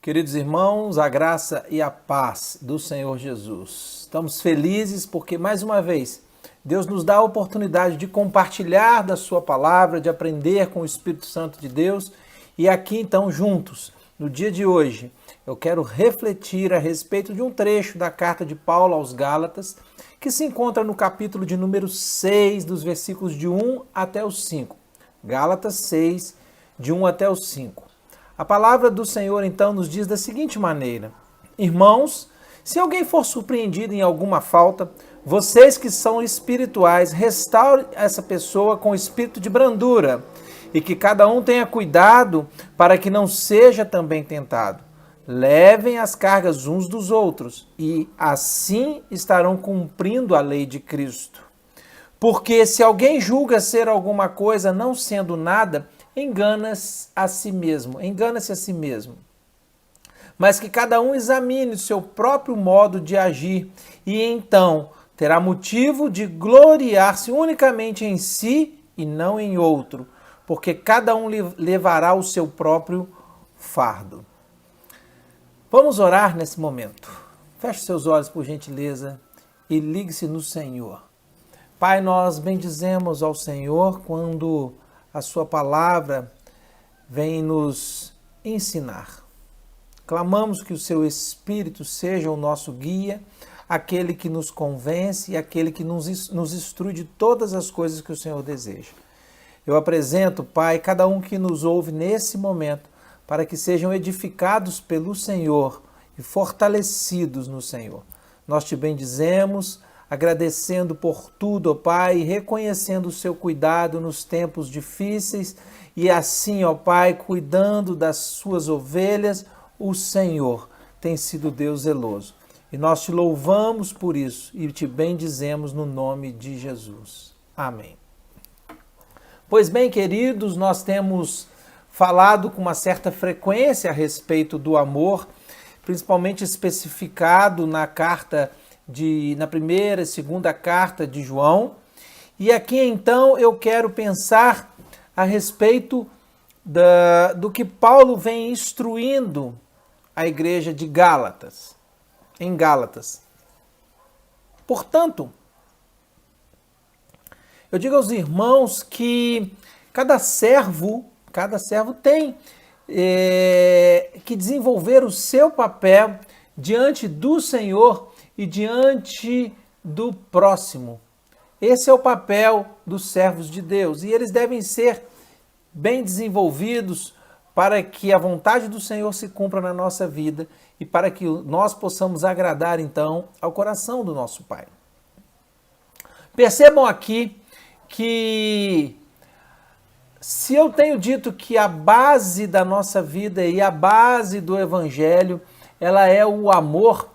Queridos irmãos, a graça e a paz do Senhor Jesus. Estamos felizes porque, mais uma vez, Deus nos dá a oportunidade de compartilhar da sua palavra, de aprender com o Espírito Santo de Deus. E aqui, então, juntos, no dia de hoje, eu quero refletir a respeito de um trecho da carta de Paulo aos Gálatas, que se encontra no capítulo de número 6, dos versículos de 1 até o 5. Gálatas 6, de 1 até o 5. A palavra do Senhor, então, nos diz da seguinte maneira: Irmãos, se alguém for surpreendido em alguma falta, vocês que são espirituais, restaurem essa pessoa com espírito de brandura, e que cada um tenha cuidado para que não seja também tentado. Levem as cargas uns dos outros, e assim estarão cumprindo a lei de Cristo. Porque se alguém julga ser alguma coisa não sendo nada, engana-se a si mesmo. Mas que cada um examine o seu próprio modo de agir, e então terá motivo de gloriar-se unicamente em si e não em outro, porque cada um levará o seu próprio fardo. Vamos orar nesse momento. Feche seus olhos, por gentileza, e ligue-se no Senhor. Pai, nós bendizemos ao Senhor quando a sua palavra vem nos ensinar. Clamamos que o seu Espírito seja o nosso guia, aquele que nos convence e aquele que nos instrui de todas as coisas que o Senhor deseja. Eu apresento, Pai, cada um que nos ouve nesse momento, para que sejam edificados pelo Senhor e fortalecidos no Senhor. Nós te bendizemos, agradecendo por tudo, ó Pai, e reconhecendo o seu cuidado nos tempos difíceis, e assim, ó Pai, cuidando das suas ovelhas, o Senhor tem sido Deus zeloso. E nós te louvamos por isso e te bendizemos no nome de Jesus. Amém. Pois bem, queridos, nós temos falado com uma certa frequência a respeito do amor, principalmente especificado na primeira e segunda carta de João. E aqui então eu quero pensar a respeito do que Paulo vem instruindo a igreja de Gálatas, em Gálatas. Portanto, eu digo aos irmãos que cada servo tem que desenvolver o seu papel diante do Senhor e diante do próximo. Esse é o papel dos servos de Deus, e eles devem ser bem desenvolvidos para que a vontade do Senhor se cumpra na nossa vida e para que nós possamos agradar, então, ao coração do nosso Pai. Percebam aqui que, se eu tenho dito que a base da nossa vida e a base do Evangelho, ela é o amor,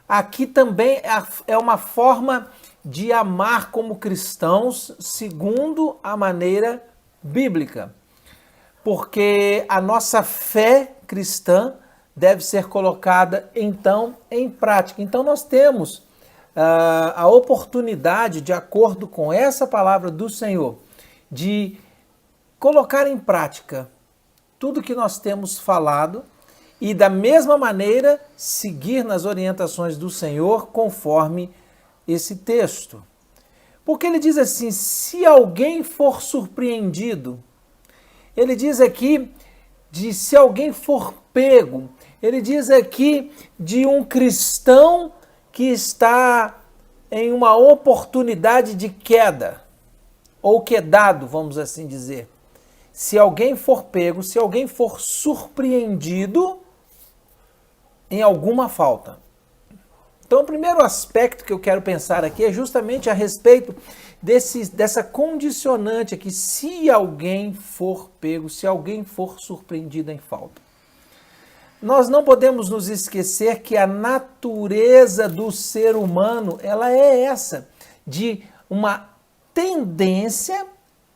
aqui também é uma forma de amar como cristãos segundo a maneira bíblica. Porque a nossa fé cristã deve ser colocada, então, em prática. Então, nós temos a oportunidade, de acordo com essa palavra do Senhor, de colocar em prática tudo que nós temos falado e, da mesma maneira, seguir nas orientações do Senhor conforme esse texto. Porque ele diz assim: se alguém for surpreendido, ele diz aqui de se alguém for pego, ele diz aqui de um cristão que está em uma oportunidade de queda, ou quedado, vamos assim dizer. Se alguém for pego, se alguém for surpreendido em alguma falta. Então, o primeiro aspecto que eu quero pensar aqui é justamente a respeito dessa condicionante aqui: se alguém for pego, se alguém for surpreendido em falta. Nós não podemos nos esquecer que a natureza do ser humano, ela é essa, de uma tendência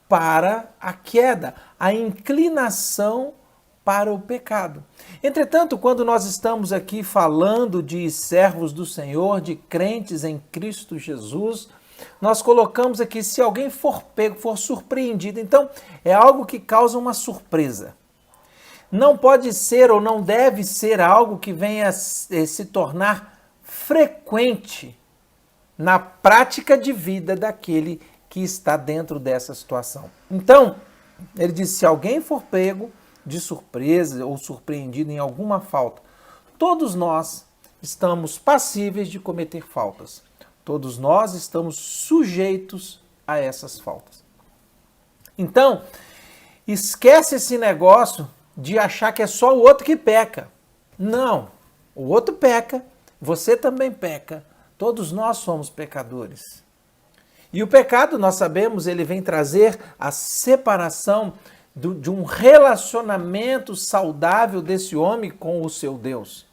para a queda, a inclinação para o pecado. Entretanto, quando nós estamos aqui falando de servos do Senhor, de crentes em Cristo Jesus, nós colocamos aqui: se alguém for pego, for surpreendido. Então, é algo que causa uma surpresa. não pode ser ou não deve ser algo que venha a se tornar frequente na prática de vida daquele que está dentro dessa situação. Então, ele diz, se alguém for pego de surpresa ou surpreendido em alguma falta, todos nós estamos passíveis de cometer faltas. Todos nós estamos sujeitos a essas faltas. Então, esquece esse negócio de achar que é só o outro que peca. Não, o outro peca, você também peca. Todos nós somos pecadores. E o pecado, nós sabemos, ele vem trazer a separação de um relacionamento saudável desse homem com o seu Deus.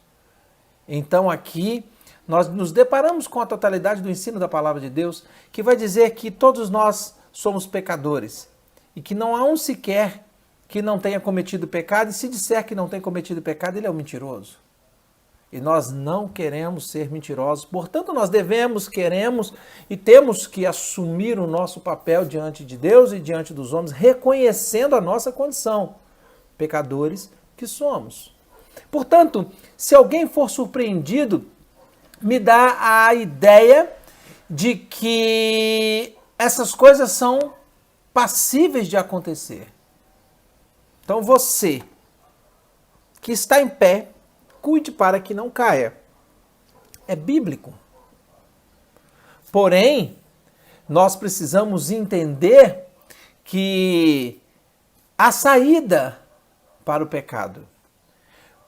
Então aqui nós nos deparamos com a totalidade do ensino da palavra de Deus, que vai dizer que todos nós somos pecadores e que não há um sequer que não tenha cometido pecado, e se disser que não tem cometido pecado, ele é um mentiroso. E nós não queremos ser mentirosos, portanto nós devemos, queremos e temos que assumir o nosso papel diante de Deus e diante dos homens, reconhecendo a nossa condição, pecadores que somos. Portanto, se alguém for surpreendido, me dá a ideia de que essas coisas são passíveis de acontecer. Então você que está em pé, cuide para que não caia. É bíblico. Porém, nós precisamos entender que há saída para o pecado.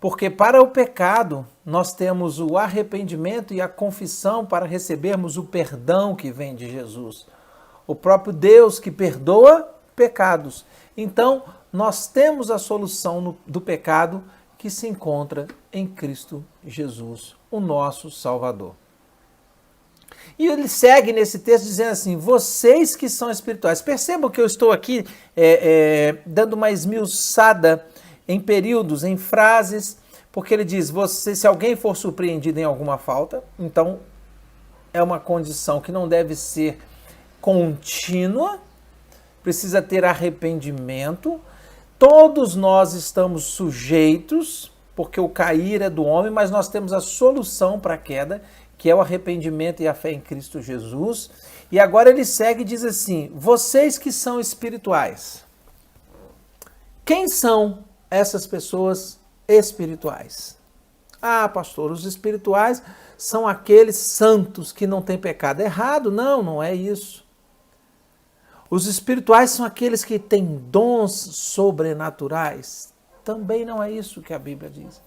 Porque para o pecado, nós temos o arrependimento e a confissão para recebermos o perdão que vem de Jesus. O próprio Deus que perdoa pecados. Então, nós temos a solução do pecado que se encontra em Cristo Jesus, o nosso Salvador. E ele segue nesse texto dizendo assim, vocês que são espirituais. Percebam que eu estou aqui dando uma esmiuçada em períodos, em frases, porque ele diz, se alguém for surpreendido em alguma falta, então é uma condição que não deve ser contínua, precisa ter arrependimento. Todos nós estamos sujeitos, porque o cair é do homem, mas nós temos a solução para a queda, que é o arrependimento e a fé em Cristo Jesus. E agora ele segue e diz assim, vocês que são espirituais. Quem são essas pessoas espirituais? Ah, pastor, os espirituais são aqueles santos que não têm pecado. Errado? Não, não é isso. Os espirituais são aqueles que têm dons sobrenaturais. Também não é isso que a Bíblia diz.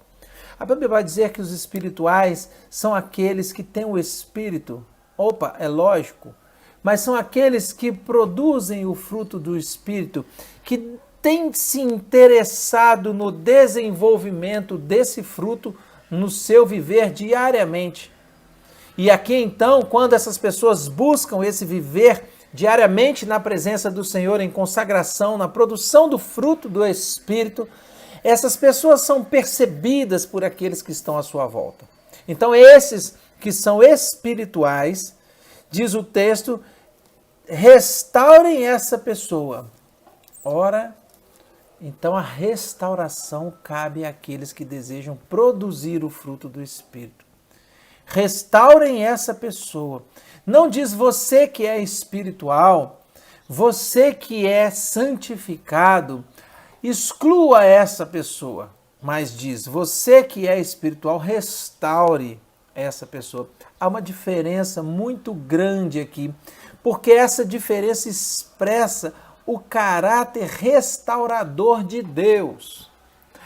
A Bíblia vai dizer que os espirituais são aqueles que têm o Espírito. Opa, é lógico. Mas são aqueles que produzem o fruto do Espírito, que têm se interessado no desenvolvimento desse fruto no seu viver diariamente. E aqui então, quando essas pessoas buscam esse viver diariamente na presença do Senhor, em consagração, na produção do fruto do Espírito, essas pessoas são percebidas por aqueles que estão à sua volta. Então, esses que são espirituais, diz o texto, restaurem essa pessoa. Ora, então a restauração cabe àqueles que desejam produzir o fruto do Espírito. Restaurem essa pessoa. Não diz você que é espiritual, você que é santificado, exclua essa pessoa. Mas diz, você que é espiritual, restaure essa pessoa. Há uma diferença muito grande aqui, porque essa diferença expressa o caráter restaurador de Deus.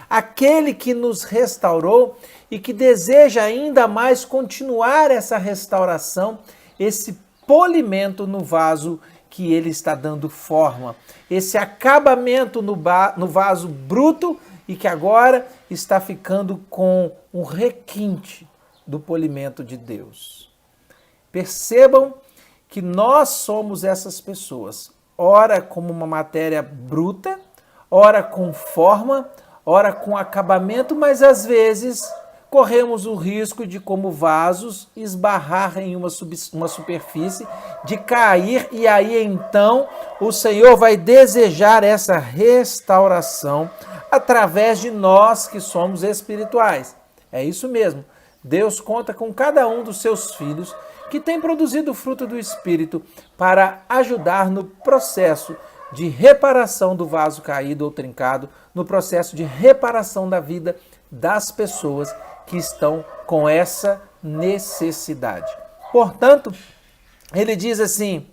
Aquele que nos restaurou e que deseja ainda mais continuar essa restauração, esse polimento no vaso que ele está dando forma, esse acabamento no vaso bruto e que agora está ficando com um requinte do polimento de Deus. Percebam que nós somos essas pessoas, ora como uma matéria bruta, ora com forma, ora com acabamento, mas às vezes corremos o risco de, como vasos, esbarrar em uma superfície, de cair, e aí então o Senhor vai desejar essa restauração, através de nós que somos espirituais. É isso mesmo. Deus conta com cada um dos seus filhos que tem produzido o fruto do Espírito para ajudar no processo de reparação do vaso caído ou trincado, no processo de reparação da vida das pessoas que estão com essa necessidade. Portanto, ele diz assim,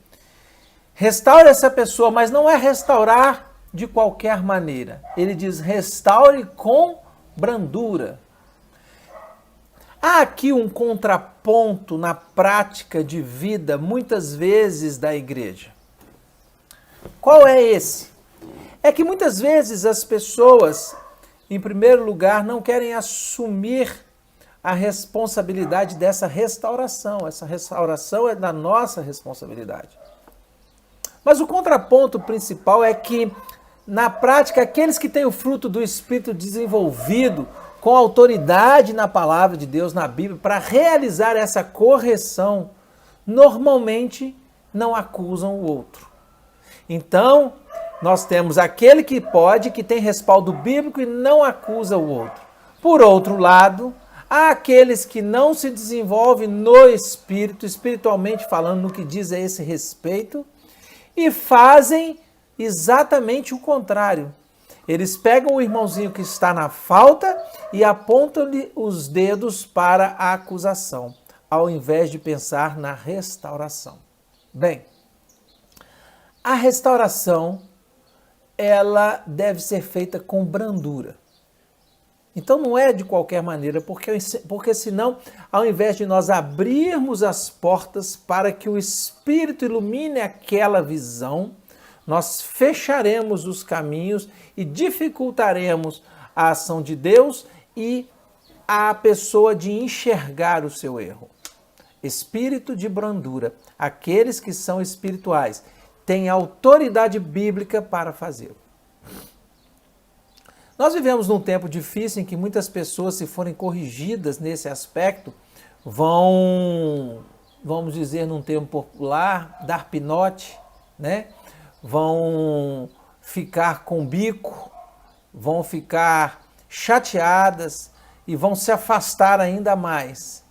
restaure essa pessoa, mas não é restaurar de qualquer maneira. Ele diz, restaure com brandura. Há aqui um contraponto na prática de vida, muitas vezes, da igreja. Qual é esse? É que muitas vezes as pessoas, em primeiro lugar, não querem assumir a responsabilidade dessa restauração. Essa restauração é da nossa responsabilidade. Mas o contraponto principal é que, na prática, aqueles que têm o fruto do Espírito desenvolvido, com autoridade na palavra de Deus, na Bíblia, para realizar essa correção, normalmente não acusam o outro. Então, nós temos aquele que pode, que tem respaldo bíblico e não acusa o outro. Por outro lado, há aqueles que não se desenvolvem no Espírito, espiritualmente falando, no que diz a esse respeito, e fazem exatamente o contrário. Eles pegam o irmãozinho que está na falta e apontam-lhe os dedos para a acusação, ao invés de pensar na restauração. Bem, a restauração, ela deve ser feita com brandura. Então não é de qualquer maneira, porque senão, ao invés de nós abrirmos as portas para que o Espírito ilumine aquela visão, nós fecharemos os caminhos e dificultaremos a ação de Deus e a pessoa de enxergar o seu erro. Espírito de brandura. Aqueles que são espirituais têm autoridade bíblica para fazê-lo. Nós vivemos num tempo difícil em que muitas pessoas, se forem corrigidas nesse aspecto, vão, vamos dizer num termo popular, dar pinote, né? Vão ficar com bico, vão ficar chateadas e vão se afastar ainda mais.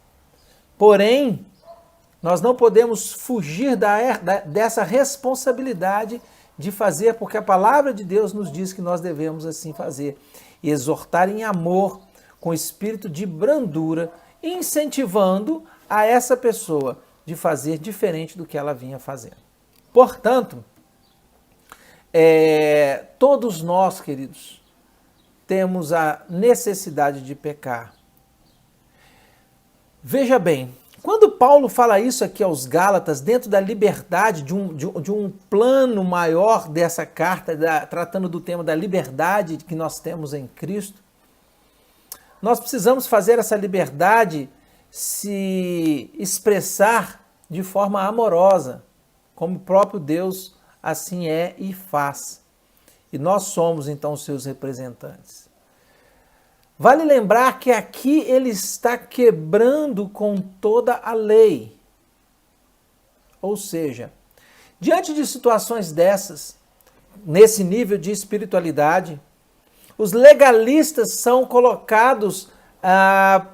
Porém, nós não podemos fugir dessa responsabilidade de fazer, porque a palavra de Deus nos diz que nós devemos assim fazer. E exortar em amor, com espírito de brandura, incentivando a essa pessoa de fazer diferente do que ela vinha fazendo. Portanto, todos nós, queridos, temos a necessidade de pecar. Veja bem, quando Paulo fala isso aqui aos Gálatas, dentro da liberdade, de um plano maior dessa carta, tratando do tema da liberdade que nós temos em Cristo, nós precisamos fazer essa liberdade se expressar de forma amorosa, como o próprio Deus assim é e faz. E nós somos, então, os seus representantes. Vale lembrar que aqui ele está quebrando com toda a lei. Ou seja, diante de situações dessas, nesse nível de espiritualidade, os legalistas são colocados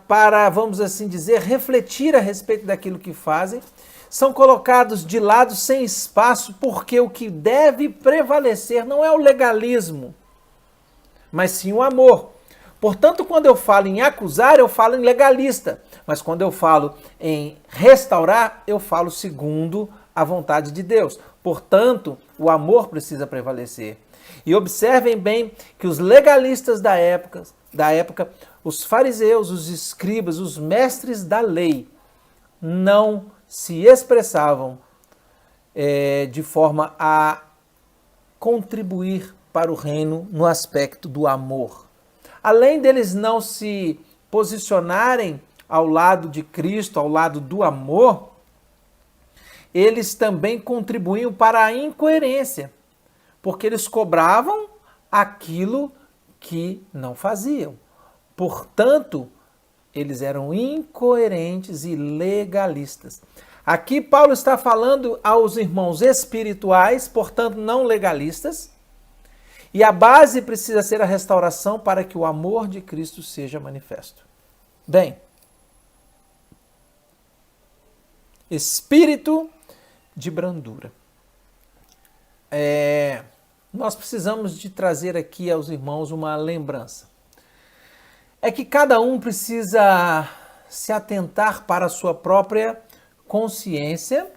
para, vamos assim dizer, refletir a respeito daquilo que fazem, são colocados de lado sem espaço, porque o que deve prevalecer não é o legalismo, mas sim o amor. Portanto, quando eu falo em acusar, eu falo em legalista. Mas quando eu falo em restaurar, eu falo segundo a vontade de Deus. Portanto, o amor precisa prevalecer. E observem bem que os legalistas da época, os fariseus, os escribas, os mestres da lei, não se expressavam de forma a contribuir para o reino no aspecto do amor. Além deles não se posicionarem ao lado de Cristo, ao lado do amor, eles também contribuíam para a incoerência, porque eles cobravam aquilo que não faziam. Portanto, eles eram incoerentes e legalistas. Aqui Paulo está falando aos irmãos espirituais, portanto não legalistas, E a base precisa ser a restauração para que o amor de Cristo seja manifesto. Bem, espírito de brandura. Nós precisamos de trazer aqui aos irmãos uma lembrança. É que cada um precisa se atentar para a sua própria consciência,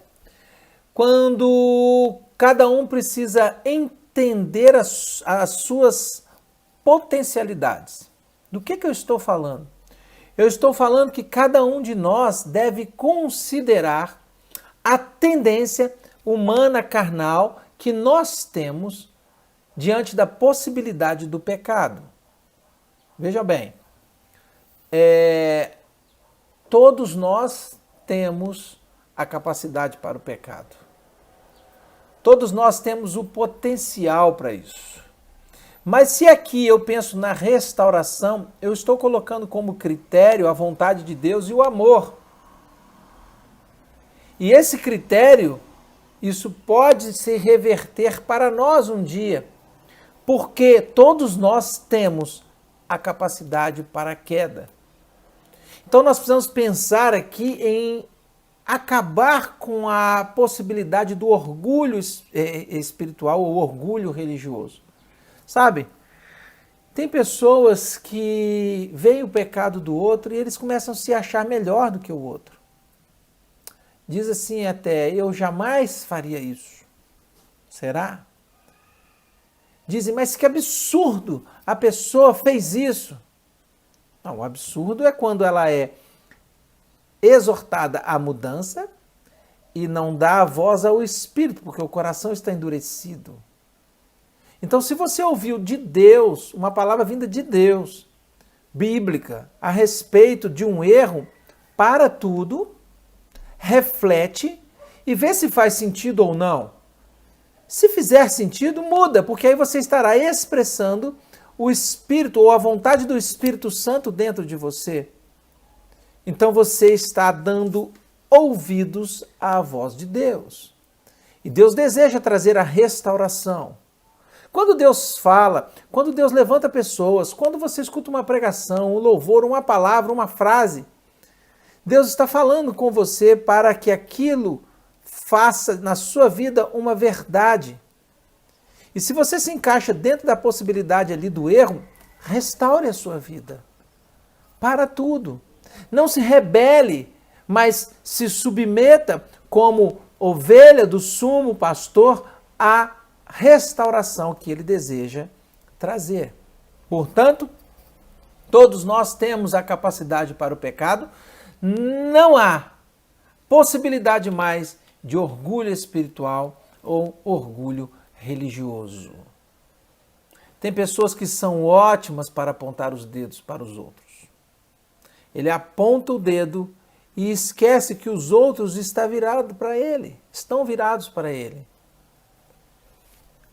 quando cada um precisa entender as suas potencialidades. Do que eu estou falando? Eu estou falando que cada um de nós deve considerar a tendência humana carnal que nós temos diante da possibilidade do pecado. Veja bem, todos nós temos a capacidade para o pecado. Todos nós temos o potencial para isso. Mas se aqui eu penso na restauração, eu estou colocando como critério a vontade de Deus e o amor. E esse critério, isso pode se reverter para nós um dia, porque todos nós temos a capacidade para a queda. Então nós precisamos pensar aqui em acabar com a possibilidade do orgulho espiritual ou orgulho religioso. Sabe? Tem pessoas que veem o pecado do outro e eles começam a se achar melhor do que o outro. Diz assim até, eu jamais faria isso. Será? Dizem, mas que absurdo, a pessoa fez isso. Não, o absurdo é quando ela é exortada à mudança e não dá a voz ao espírito, porque o coração está endurecido. Então, se você ouviu de Deus, uma palavra vinda de Deus, bíblica, a respeito de um erro, para tudo, reflete e vê se faz sentido ou não. Se fizer sentido, muda, porque aí você estará expressando o Espírito ou a vontade do Espírito Santo dentro de você. Então você está dando ouvidos à voz de Deus. E Deus deseja trazer a restauração. Quando Deus fala, quando Deus levanta pessoas, quando você escuta uma pregação, um louvor, uma palavra, uma frase, Deus está falando com você para que aquilo faça na sua vida uma verdade. E se você se encaixa dentro da possibilidade ali do erro, restaure a sua vida. Para tudo. Não se rebele, mas se submeta como ovelha do sumo pastor à restauração que ele deseja trazer. Portanto, todos nós temos a capacidade para o pecado. Não há possibilidade mais de orgulho espiritual ou orgulho religioso. Tem pessoas que são ótimas para apontar os dedos para os outros. Ele aponta o dedo e esquece que os outros estão virados para ele.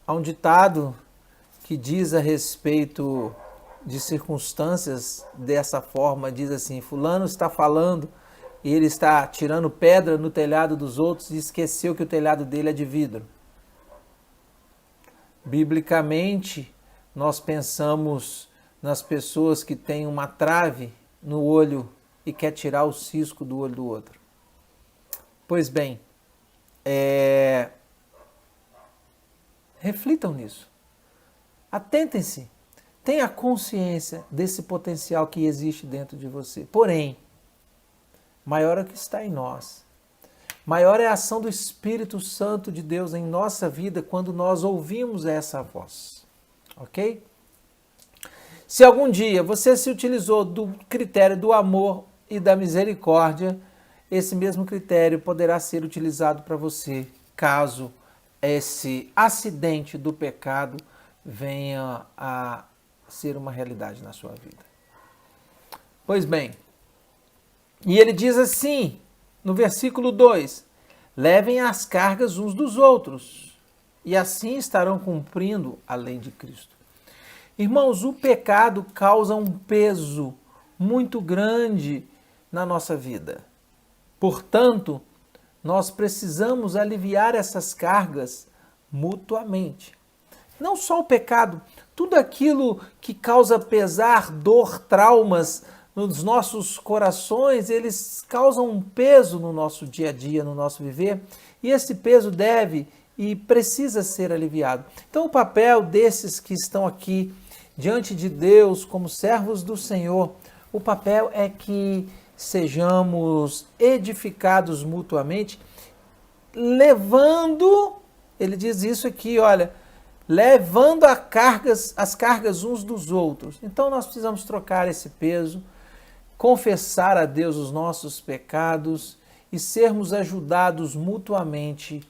Há um ditado que diz a respeito de circunstâncias dessa forma, diz assim, fulano está falando e ele está tirando pedra no telhado dos outros e esqueceu que o telhado dele é de vidro. Biblicamente, nós pensamos nas pessoas que têm uma trave no olho e quer tirar o cisco do olho do outro. Pois bem, reflitam nisso. Atentem-se. Tenha consciência desse potencial que existe dentro de você. Porém, maior é o que está em nós. Maior é a ação do Espírito Santo de Deus em nossa vida quando nós ouvimos essa voz. Ok? Se algum dia você se utilizou do critério do amor e da misericórdia, esse mesmo critério poderá ser utilizado para você, caso esse acidente do pecado venha a ser uma realidade na sua vida. Pois bem, e ele diz assim, no versículo 2, levem as cargas uns dos outros, e assim estarão cumprindo a lei de Cristo. Irmãos, o pecado causa um peso muito grande na nossa vida. Portanto, nós precisamos aliviar essas cargas mutuamente. não só o pecado, tudo aquilo que causa pesar, dor, traumas nos nossos corações, eles causam um peso no nosso dia a dia, no nosso viver, e esse peso deve e precisa ser aliviado. Então o papel desses que estão aqui diante de Deus como servos do Senhor, o papel é que sejamos edificados mutuamente, levando, ele diz isso aqui, olha, levando as cargas uns dos outros. Então nós precisamos trocar esse peso, confessar a Deus os nossos pecados e sermos ajudados mutuamente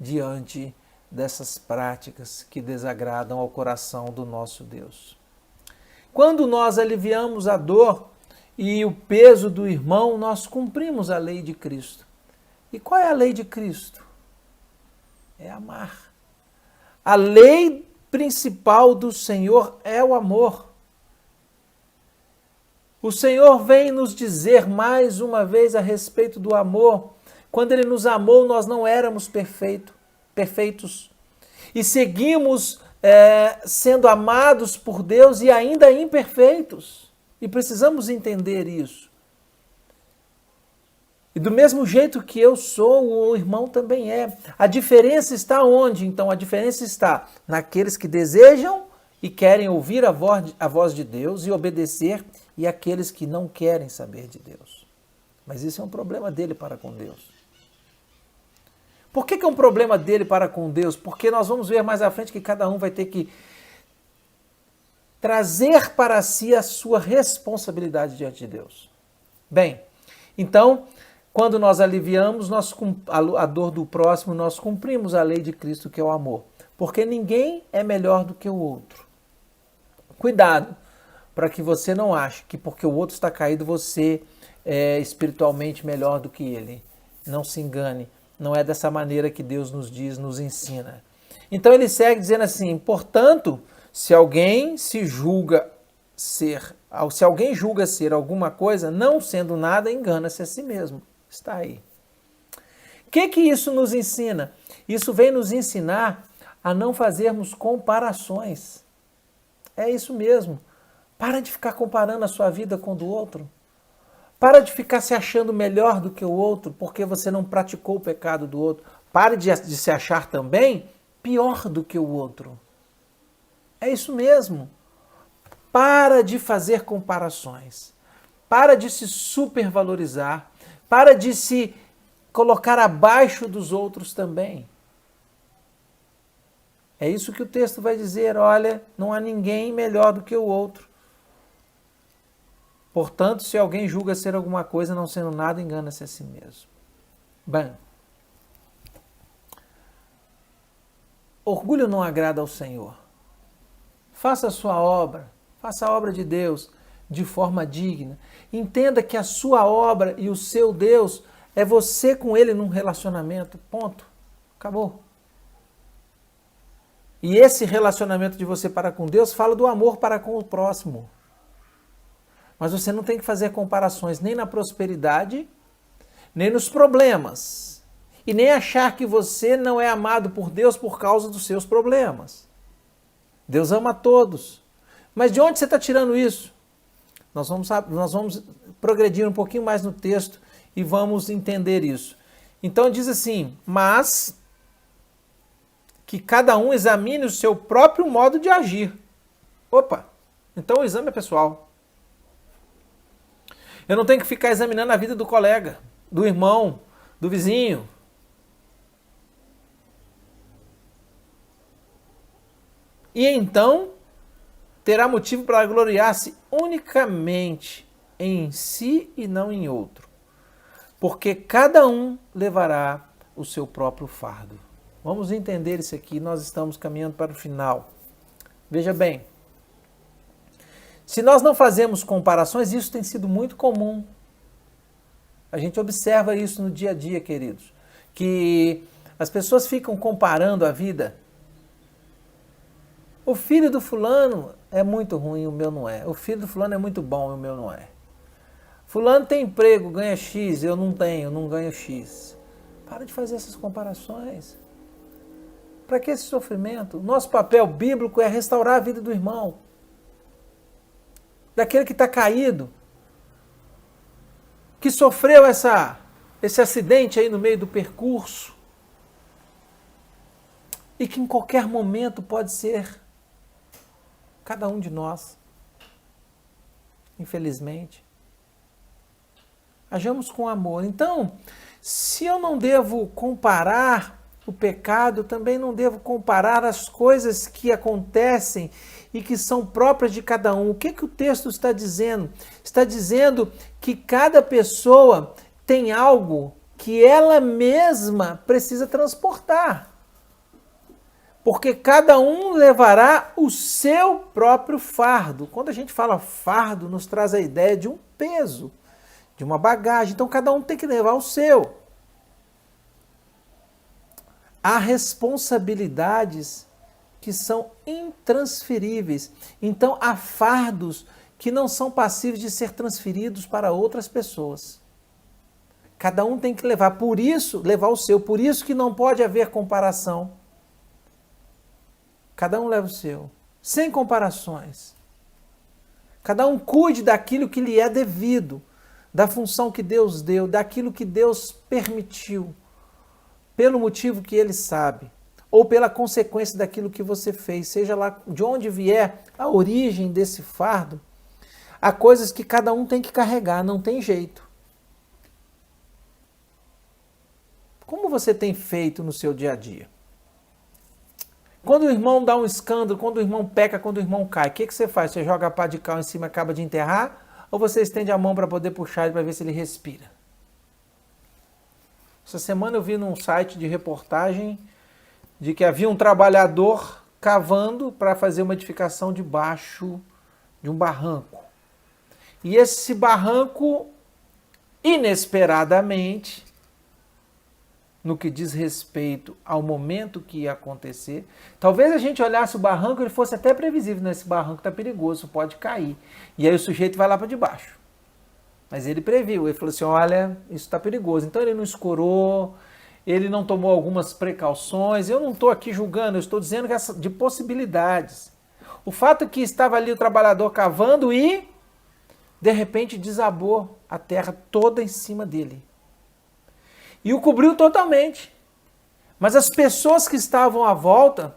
diante dessas práticas que desagradam ao coração do nosso Deus. Quando nós aliviamos a dor e o peso do irmão, nós cumprimos a lei de Cristo. E qual é a lei de Cristo? É amar. A lei principal do Senhor é o amor. O Senhor vem nos dizer mais uma vez a respeito do amor. Quando Ele nos amou, nós não éramos perfeitos. E seguimos sendo amados por Deus e ainda imperfeitos. E precisamos entender isso. E do mesmo jeito que eu sou, o irmão também é. A diferença está onde? Então, a diferença está naqueles que desejam e querem ouvir a voz de Deus e obedecer, e aqueles que não querem saber de Deus. Mas isso é um problema dele para com Deus. Por que é um problema dele para com Deus? Porque nós vamos ver mais à frente que cada um vai ter que trazer para si a sua responsabilidade diante de Deus. Bem, então, quando nós aliviamos a dor do próximo, nós cumprimos a lei de Cristo, que é o amor. Porque ninguém é melhor do que o outro. Cuidado, para que você não ache que porque o outro está caído, você é espiritualmente melhor do que ele. Não se engane, não é dessa maneira que Deus nos diz, nos ensina. Então ele segue dizendo assim, portanto, se alguém julga ser alguma coisa, não sendo nada, engana-se a si mesmo. Está aí. O que isso nos ensina? Isso vem nos ensinar a não fazermos comparações. É isso mesmo. Para de ficar comparando a sua vida com a do outro. Para de ficar se achando melhor do que o outro porque você não praticou o pecado do outro. Pare de se achar também pior do que o outro. É isso mesmo. Para de fazer comparações. Para de se supervalorizar. Para de se colocar abaixo dos outros também. É isso que o texto vai dizer. Olha, não há ninguém melhor do que o outro. Portanto, se alguém julga ser alguma coisa, não sendo nada, engana-se a si mesmo. Bem, orgulho não agrada ao Senhor. Faça a sua obra, faça a obra de Deus de forma digna. Entenda que a sua obra e o seu Deus é você com Ele num relacionamento. Ponto. Acabou. E esse relacionamento de você para com Deus fala do amor para com o próximo. Mas você não tem que fazer comparações nem na prosperidade, nem nos problemas. E nem achar que você não é amado por Deus por causa dos seus problemas. Deus ama a todos. Mas de onde você está tirando isso? Nós vamos progredir um pouquinho mais no texto e vamos entender isso. Então diz assim, mas que cada um examine o seu próprio modo de agir. Opa, então o exame é pessoal. Eu não tenho que ficar examinando a vida do colega, do irmão, do vizinho. E então terá motivo para gloriar-se unicamente em si e não em outro. Porque cada um levará o seu próprio fardo. Vamos entender isso aqui, nós estamos caminhando para o final. Veja bem, se nós não fazemos comparações, isso tem sido muito comum. A gente observa isso no dia a dia, queridos, que as pessoas ficam comparando a vida. O filho do fulano é muito ruim, o meu não é. O filho do fulano é muito bom, o meu não é. Fulano tem emprego, ganha X, eu não tenho, não ganho X. Para de fazer essas comparações. Para que esse sofrimento? Nosso papel bíblico é restaurar a vida do irmão, daquele que está caído, que sofreu esse acidente aí no meio do percurso e que em qualquer momento pode ser cada um de nós, infelizmente. Hajamos com amor. Então, se eu não devo comparar o pecado, eu também não devo comparar as coisas que acontecem e que são próprias de cada um. O que o texto está dizendo? Está dizendo que cada pessoa tem algo que ela mesma precisa transportar. Porque cada um levará o seu próprio fardo. Quando a gente fala fardo, nos traz a ideia de um peso, de uma bagagem. Então cada um tem que levar o seu. Há responsabilidades que são intransferíveis. Então há fardos que não são passíveis de ser transferidos para outras pessoas. Cada um tem que levar, por isso, levar o seu. Por isso que não pode haver comparação. Cada um leva o seu, sem comparações. Cada um cuide daquilo que lhe é devido, da função que Deus deu, daquilo que Deus permitiu, pelo motivo que Ele sabe, ou pela consequência daquilo que você fez, seja lá de onde vier a origem desse fardo. Há coisas que cada um tem que carregar, não tem jeito. Como você tem feito no seu dia a dia? Quando o irmão dá um escândalo, quando o irmão peca, quando o irmão cai, o que você faz? Você joga a pá de cal em cima e acaba de enterrar? Ou você estende a mão para poder puxar ele para ver se ele respira? Essa semana eu vi num site de reportagem de que havia um trabalhador cavando para fazer uma edificação debaixo de um barranco. E esse barranco, inesperadamente, no que diz respeito ao momento que ia acontecer. Talvez a gente olhasse o barranco e ele fosse até previsível. Nesse barranco está perigoso, pode cair. E aí o sujeito vai lá para debaixo. Mas ele previu, ele falou assim, olha, isso está perigoso. Então ele não escorou, ele não tomou algumas precauções. Eu não estou aqui julgando, eu estou dizendo de possibilidades. O fato é que estava ali o trabalhador cavando e, de repente, desabou a terra toda em cima dele. E o cobriu totalmente. Mas as pessoas que estavam à volta,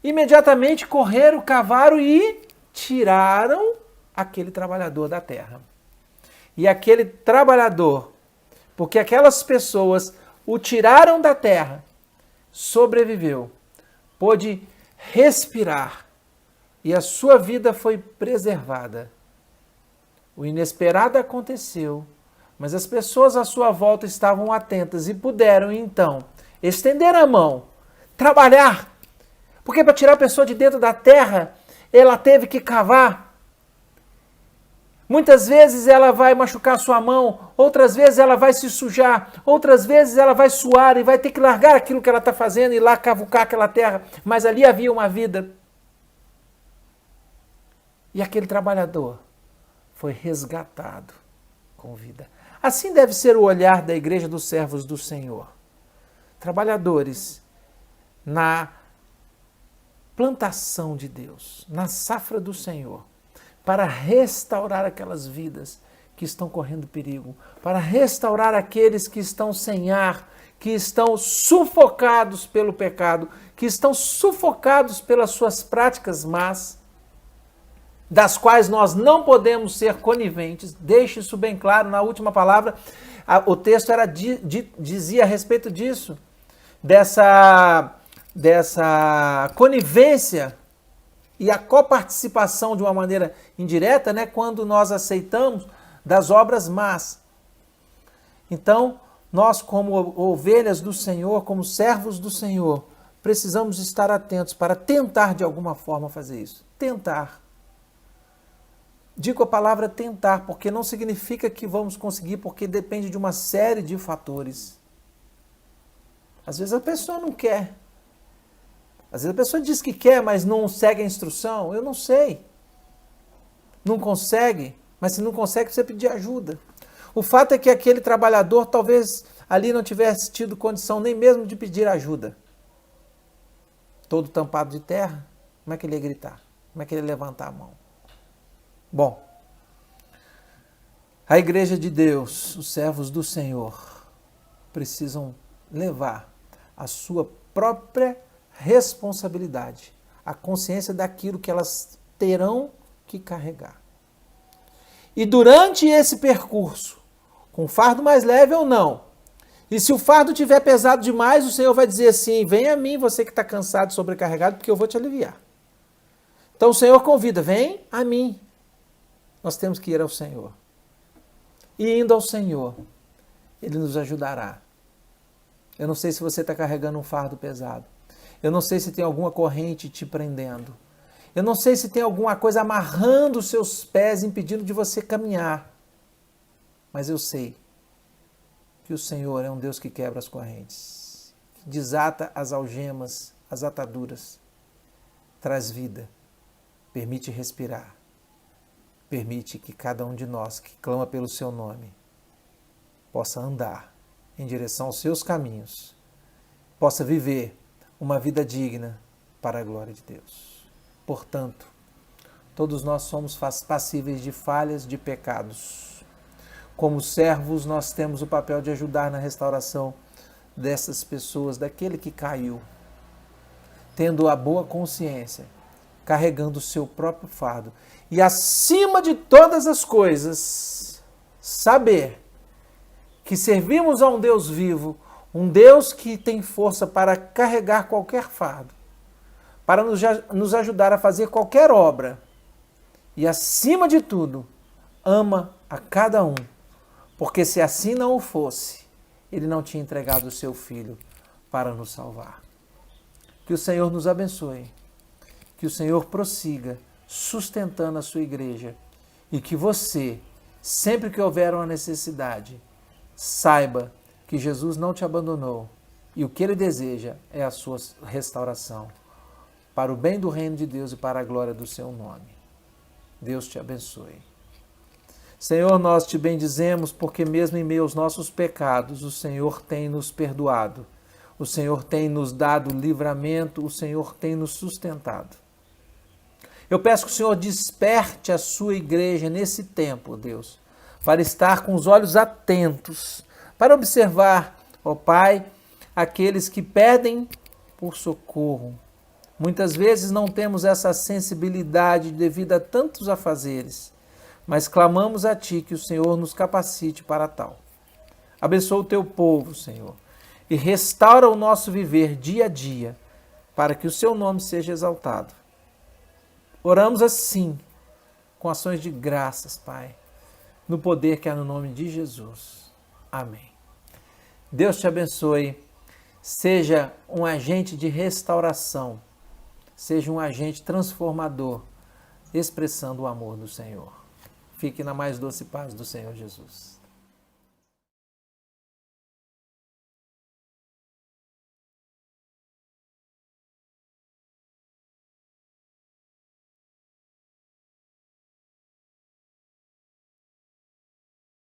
imediatamente correram, cavaram e tiraram aquele trabalhador da terra. E aquele trabalhador, porque aquelas pessoas o tiraram da terra, sobreviveu, pôde respirar e a sua vida foi preservada. O inesperado aconteceu. Mas as pessoas à sua volta estavam atentas e puderam, então, estender a mão, trabalhar. Porque para tirar a pessoa de dentro da terra, ela teve que cavar. Muitas vezes ela vai machucar sua mão, outras vezes ela vai se sujar, outras vezes ela vai suar e vai ter que largar aquilo que ela está fazendo e ir lá cavucar aquela terra. Mas ali havia uma vida. E aquele trabalhador foi resgatado com vida. Assim deve ser o olhar da igreja dos servos do Senhor. Trabalhadores na plantação de Deus, na safra do Senhor, para restaurar aquelas vidas que estão correndo perigo, para restaurar aqueles que estão sem ar, que estão sufocados pelo pecado, que estão sufocados pelas suas práticas más, das quais nós não podemos ser coniventes. Deixe isso bem claro na última palavra. O texto dizia a respeito disso, dessa conivência e a coparticipação de uma maneira indireta, né, quando nós aceitamos das obras más. Então, nós como ovelhas do Senhor, como servos do Senhor, precisamos estar atentos para tentar de alguma forma fazer isso. Tentar. Digo a palavra tentar, porque não significa que vamos conseguir, porque depende de uma série de fatores. Às vezes a pessoa não quer. Às vezes a pessoa diz que quer, mas não segue a instrução. Eu não sei. Não consegue, mas se não consegue, precisa pedir ajuda. O fato é que aquele trabalhador talvez ali não tivesse tido condição nem mesmo de pedir ajuda. todo tampado de terra, como é que ele ia gritar? Como é que ele ia levantar a mão? Bom, a igreja de Deus, os servos do Senhor, precisam levar a sua própria responsabilidade, a consciência daquilo que elas terão que carregar. E durante esse percurso, com fardo mais leve ou não, e se o fardo estiver pesado demais, o Senhor vai dizer assim, vem a mim, você que está cansado e sobrecarregado, porque eu vou te aliviar. Então o Senhor convida, vem a mim. Nós temos que ir ao Senhor. E indo ao Senhor, Ele nos ajudará. Eu não sei se você está carregando um fardo pesado. Eu não sei se tem alguma corrente te prendendo. Eu não sei se tem alguma coisa amarrando os seus pés, impedindo de você caminhar. Mas eu sei que o Senhor é um Deus que quebra as correntes, que desata as algemas, as ataduras, traz vida, permite respirar, permite que cada um de nós que clama pelo seu nome possa andar em direção aos seus caminhos, possa viver uma vida digna para a glória de Deus. Portanto, todos nós somos passíveis de falhas, de pecados. Como servos, nós temos o papel de ajudar na restauração dessas pessoas, daquele que caiu, tendo a boa consciência, carregando o seu próprio fardo. E acima de todas as coisas, saber que servimos a um Deus vivo, um Deus que tem força para carregar qualquer fardo, para nos ajudar a fazer qualquer obra. E acima de tudo, ama a cada um. Porque se assim não o fosse, Ele não tinha entregado o seu Filho para nos salvar. Que o Senhor nos abençoe. Que o Senhor prossiga sustentando a sua igreja. E que você, sempre que houver uma necessidade, saiba que Jesus não te abandonou. E o que Ele deseja é a sua restauração. Para o bem do reino de Deus e para a glória do seu nome. Deus te abençoe. Senhor, nós te bendizemos porque mesmo em meio aos nossos pecados, o Senhor tem nos perdoado, o Senhor tem nos dado livramento, o Senhor tem nos sustentado. Eu peço que o Senhor desperte a sua igreja nesse tempo, Deus, para estar com os olhos atentos, para observar, ó Pai, aqueles que pedem por socorro. Muitas vezes não temos essa sensibilidade devido a tantos afazeres, mas clamamos a Ti que o Senhor nos capacite para tal. Abençoa o Teu povo, Senhor, e restaura o nosso viver dia a dia, para que o Seu nome seja exaltado. Oramos assim, com ações de graças, Pai, no poder que há no nome de Jesus. Amém. Deus te abençoe. Seja um agente de restauração, seja um agente transformador, expressando o amor do Senhor. Fique na mais doce paz do Senhor Jesus.